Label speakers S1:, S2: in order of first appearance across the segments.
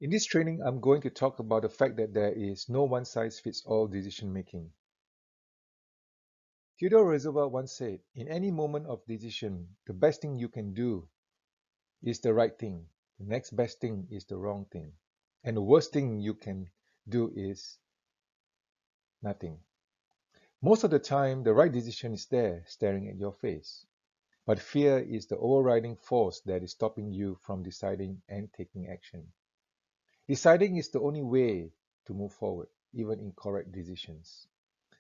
S1: In this training, I'm going to talk about the fact that there is no one-size-fits-all decision making. Theodore Roosevelt once said, in any moment of decision, the best thing you can do is the right thing. The next best thing is the wrong thing. And the worst thing you can do is nothing. Most of the time, the right decision is there, staring at your face. But fear is the overriding force that is stopping you from deciding and taking action. Deciding is the only way to move forward, even in correct decisions.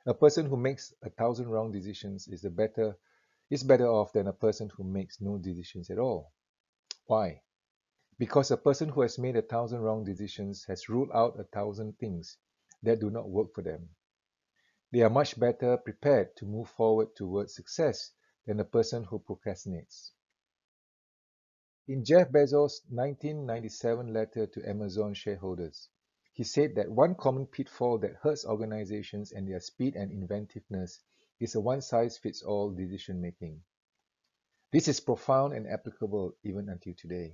S1: A person who makes 1,000 wrong decisions is better off than a person who makes no decisions at all. Why? Because a person who has made 1,000 wrong decisions has ruled out 1,000 things that do not work for them. They are much better prepared to move forward towards success than a person who procrastinates. In Jeff Bezos' 1997 letter to Amazon shareholders, he said that one common pitfall that hurts organizations and their speed and inventiveness is a one-size-fits-all decision-making. This is profound and applicable even until today.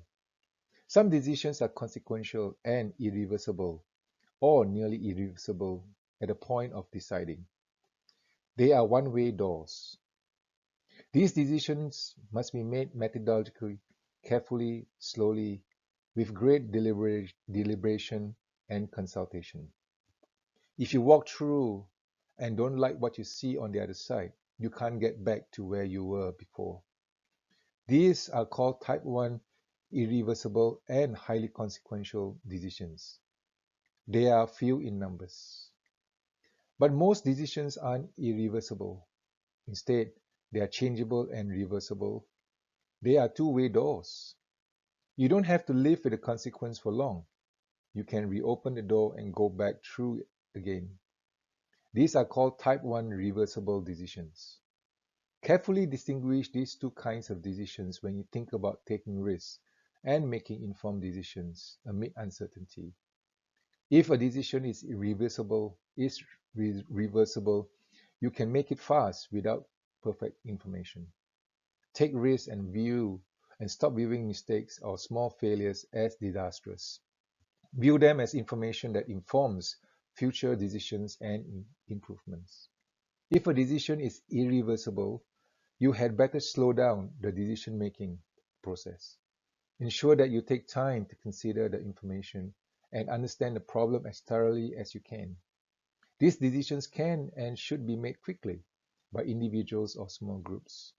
S1: Some decisions are consequential and irreversible, or nearly irreversible, at the point of deciding. They are one-way doors. These decisions must be made methodologically, carefully, slowly, with great deliberation and consultation. If you walk through and don't like what you see on the other side, you can't get back to where you were before. These are called type 1 irreversible and highly consequential decisions. They are few in numbers. But most decisions aren't irreversible. Instead, they are changeable and reversible. They are two-way doors. You don't have to live with the consequence for long. You can reopen the door and go back through it again. These are called type 1 reversible decisions. Carefully distinguish these two kinds of decisions when you think about taking risks and making informed decisions amid uncertainty. If a decision is reversible, you can make it fast without perfect information. Take risks and stop viewing mistakes or small failures as disastrous. View them as information that informs future decisions and improvements. If a decision is irreversible, you had better slow down the decision-making process. Ensure that you take time to consider the information and understand the problem as thoroughly as you can. These decisions can and should be made quickly by individuals or small groups.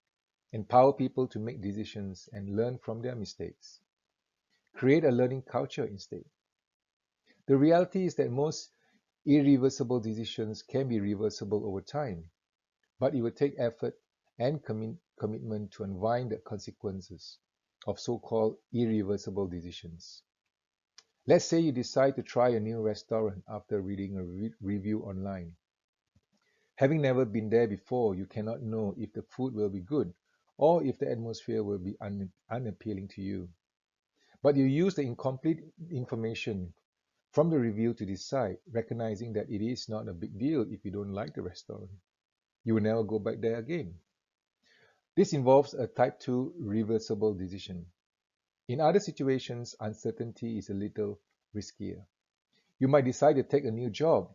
S1: Empower people to make decisions and learn from their mistakes. Create a learning culture instead. The reality is that most irreversible decisions can be reversible over time, but it will take effort and commitment to unwind the consequences of so-called irreversible decisions. Let's say you decide to try a new restaurant after reading a review online. Having never been there before, you cannot know if the food will be good or if the atmosphere will be unappealing to you. But you use the incomplete information from the review to decide, recognizing that it is not a big deal if you don't like the restaurant. You will never go back there again. This involves a type 2 reversible decision. In other situations, uncertainty is a little riskier. You might decide to take a new job,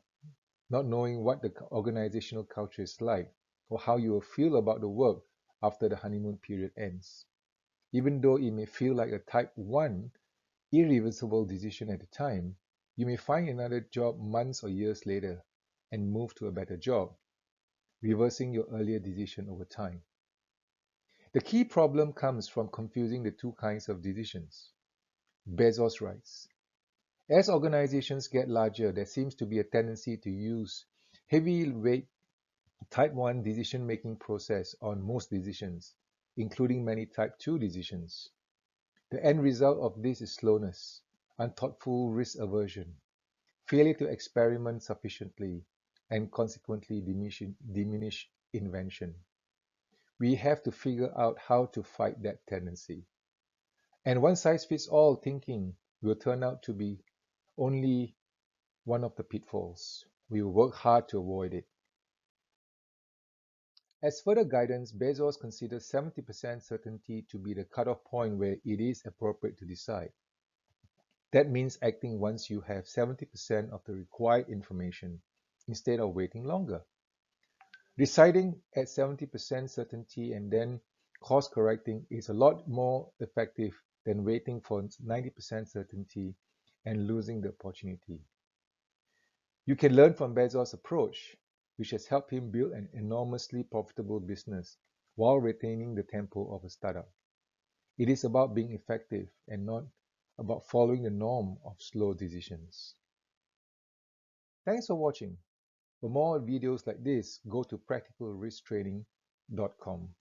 S1: not knowing what the organizational culture is like or how you will feel about the work after the honeymoon period ends. Even though it may feel like a type 1 irreversible decision at the time, you may find another job months or years later and move to a better job, reversing your earlier decision over time. The key problem comes from confusing the two kinds of decisions. Bezos writes, as organizations get larger, there seems to be a tendency to use heavyweight type 1 decision-making process on most decisions, including many type 2 decisions. The end result of this is slowness, unthoughtful risk aversion, failure to experiment sufficiently, and consequently diminish invention. We have to figure out how to fight that tendency. And one-size-fits-all thinking will turn out to be only one of the pitfalls. We will work hard to avoid it. As further guidance, Bezos considers 70% certainty to be the cutoff point where it is appropriate to decide. That means acting once you have 70% of the required information instead of waiting longer. Deciding at 70% certainty and then course correcting is a lot more effective than waiting for 90% certainty and losing the opportunity. You can learn from Bezos' approach, which has helped him build an enormously profitable business while retaining the tempo of a startup. It is about being effective and not about following the norm of slow decisions. Thanks for watching. For more videos like this, go to practicalrisktraining.com.